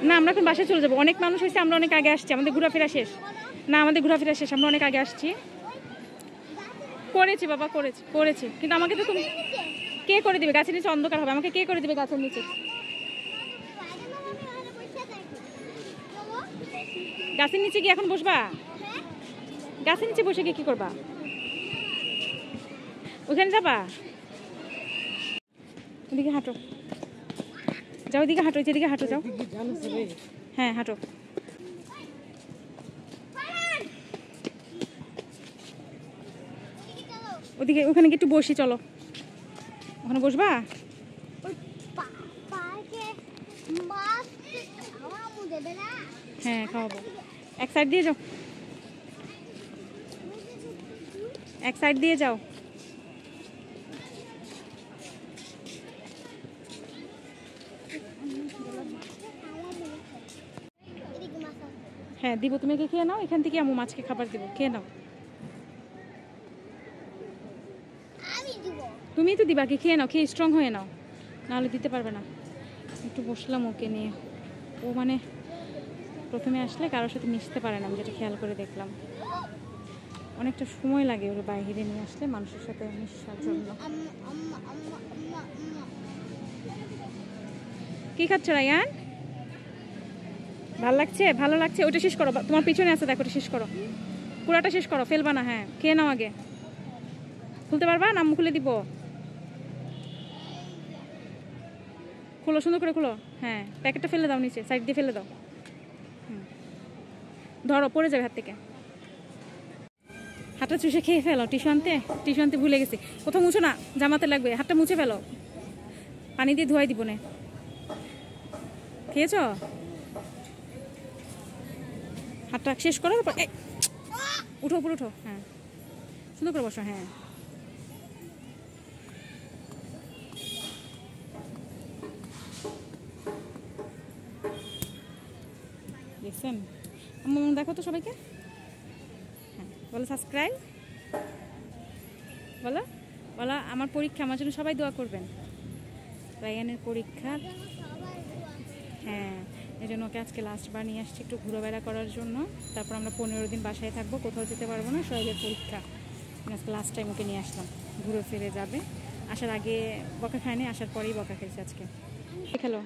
না আমরা এখন বাসায় চলে যাবো, অনেক মানুষ হয়েছে, আমরা অনেক আগে আসছি, আমাদের ঘোরাফেরা শেষ। না আমাদের ঘোরাফেরা শেষ, আমরা অনেক আগে আসছি। করেছি বাবা, করেছি, কিন্তু আমাকে তো তুমি কে করে দিবে? গাছের নিচে অন্ধকার হবে, আমাকে কে করে দিবে গাছের নিচে? গাছের নিচে গিয়ে এখন বসবা? গাছের নিচে বসে গিয়ে কি করবা? ওখানে যাবা? ওদিকে হাঁটো, যাও ওদিকে হাঁটো, যেদিকে হাঁটো যাও। হ্যাঁ হাঁটো। ওদিকে ওখানে একটু বসি, চলো ওখানে বসবা। হ্যাঁ খাওয়াবো, এক সাইড দিয়ে যাও, এক সাইড দিয়ে যাও। হ্যাঁ দিব, তুমি কি খেয়ে নাও, এখান থেকে আমু মাছকে খাবার দিব, খেয়ে নাও। তুমি তো দিবা, কি খেয়ে নাও, খেয়ে স্ট্রং হয়ে নাও, নাহলে দিতে পারবে না। একটু বসলাম ওকে নিয়ে, ও মানে প্রথমে আসলে কারোর সাথে মিশতে পারে না, আমি যেটা খেয়াল করে দেখলাম। অনেকটা সময় লাগে ওর বাইরে নিয়ে আসলে মানুষের সাথে মিশার জন্য। কি খাচ্ছ রায়ান? ভালো লাগছে? ভালো লাগছে, ওটা শেষ করো, তোমার পিছনে আছে দেখো, ওটা শেষ করো, পুরাটা শেষ করো, ফেলবা না। হ্যাঁ খেয়ে নাও আগে। খুলতে পারবা? নাম খুলে দিব, খুলো, সুন্দর করে খুলো। হ্যাঁ প্যাকেটটা ফেলে দাও নিচে, সাইড দিয়ে ফেলে দাও। ধরো, পড়ে যাবে হাত থেকে। হাতটা চুষে খেয়ে ফেলো। টিস্যু আনতে ভুলে গেছি। কোথাও মুছো না, জামাতে লাগবে, হাতটা মুছে ফেলো, পানি দিয়ে ধোয়াই দিব না। খেয়েছ? হাতটা শেষ করো, উঠো উপরে উঠো। হ্যাঁ সুন্দর করে বসো। হ্যাঁ দেখছেন? দেখো তো সবাইকে, হ্যাঁ বলো সাবস্ক্রাইব, বলো বলো আমার পরীক্ষা, আমার জন্য সবাই দোয়া করবেন। রায়ানের পরীক্ষা, হ্যাঁ এই জন্য ওকে আজকে লাস্ট বার নিয়ে আসছি একটু ঘোরাফেরা করার জন্য। তারপর আমরা 15 দিন বাসায় থাকবো, কোথাও যেতে পারবো না, সোহেলের পরীক্ষা। আজকে লাস্ট টাইম ওকে নিয়ে আসলাম, ঘুরে ফিরে যাবে। আসার আগে বকা খায়নি, আসার পরেই বকা খেয়েছে আজকে। খেলো,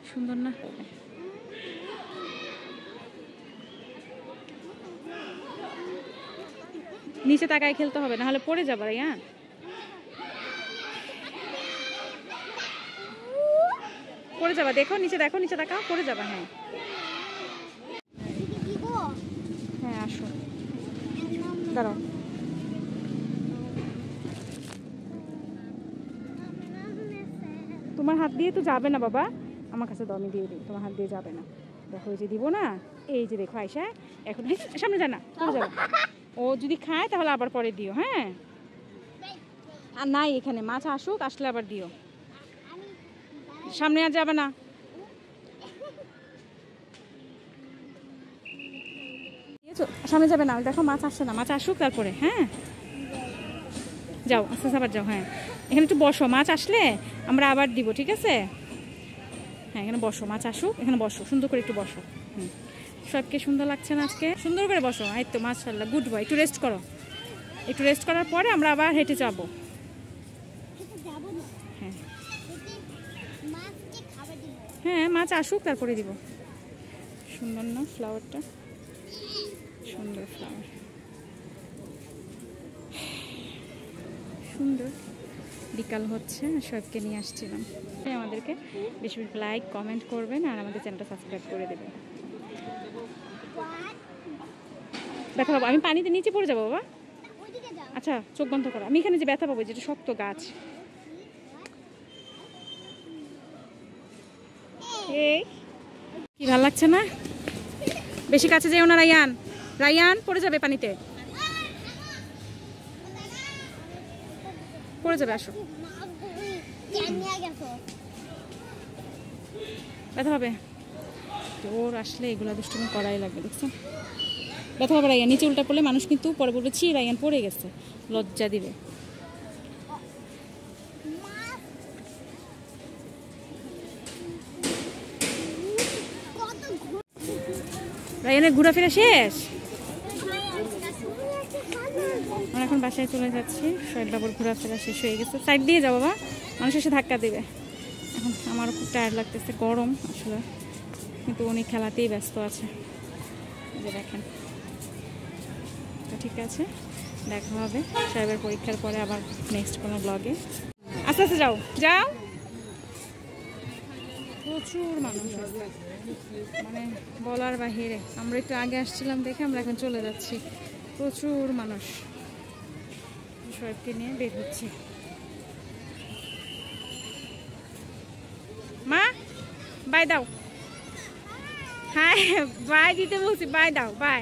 সুন্দর না? নিচে তাকায় খেলতে হবে, নাহলে পড়ে যাবে। রায়ান পড়ে যাবা, দেখো নিচে, দেখো নিচে তাকাও, পড়ে যাবা। হ্যাঁ হ্যাঁ আসো, দাঁড়াও। তোমার হাত দিয়ে তো যাবে না বাবা, আমার কাছে দাও, আমি দিয়ে দিই। তোমার হাত দিয়ে যাবে না, দেখো এই যে দিব না, এই যে দেখো আয়শা, এখন সামনে যায় না, পড়ে যাবে। ও যদি খায় তাহলে আবার পরে দিও। হ্যাঁ আর নাই এখানে, মাছ আসুক, আসলে আবার দিও, সামনে আর যাবে না। সামনে যাবে না, দেখো মাছ আসছে না, মাছ আসুক তারপরে। হ্যাঁ যাও আস্তে আস্তে আবার যাও। হ্যাঁ এখানে একটু বসো, মাছ আসলে আমরা আবার দিব, ঠিক আছে? হ্যাঁ এখানে বসো, মাছ আসুক, এখানে বসো, সুন্দর করে একটু বসো। সবকে সুন্দর লাগছে না আজকে? সুন্দর করে বসো। এই তো মাশাআল্লাহ, গুড বয়। একটু রেস্ট করো, একটু রেস্ট করার পরে আমরা আবার হেঁটে যাবো। হ্যাঁ হ্যাঁ মাছ আসুক তারপরে দিব। সুন্দর না ফ্লাওয়ারটা? সুন্দর ফ্লাওয়ার, সুন্দর। বিকাল হচ্ছে, সবকে নিয়ে আসছিলাম। আমাদেরকে বেশি বেশি লাইক কমেন্ট করবেন আর আমাদের চ্যানেলটা সাবস্ক্রাইব করে দেবেন। ব্যথা পাবো, আমি পানিতে নিচে পড়ে যাবো বাবা। আচ্ছা চোখ বন্ধ করো, আমি এখানে যে ব্যথা পাবো, যেটা শক্ত গাছ। এই কি ভালো লাগছে না? বেশি কাছে যেও না রায়ান, রায়ান পড়ে যাবে পানিতে, পড়ে যাবে। আসো, ব্যথা হবে, ওর আসলে এগুলো দুষ্টুমি করাই লাগবে। দেখছেন ব্যথা হবে। রায়ান নিচে উল্টা পড়লে মানুষ কিন্তু পরে বলবে ছি রায়ান পড়ে গেছে, লজ্জা দিবে। রায়ানের ঘোরাফেরা শেষ। আমরা এখন বাসায় চলে যাচ্ছি। শোয়েব বাবুর ঘোরাফেরা শেষ হয়ে গেছে। সাইড দিয়ে যাবো বাবা, মানুষ এসে ধাক্কা দেবে। এখন আমারও খুব টায়ার্ড লাগতেছে, গরম আসলে, কিন্তু উনি খেলাতেই ব্যস্ত আছে। যে দেখেন, তো ঠিক আছে, দেখা হবে সাহেবের পরীক্ষার পরে আবার নেক্সট কোনো ব্লগে। আস্তে আস্তে যাও যাও। প্রচুর মানুষ আছে, মানে বলার বাহিরে। আমরা একটু আগে আসছিলাম দেখে আমরা এখন চলে যাচ্ছি। প্রচুর মানুষ, শোয়েবকে নিয়ে বের হচ্ছে। মা বাই দাও। হ্যাঁ বাই দিতে বলছি, বাই দাও, বাই।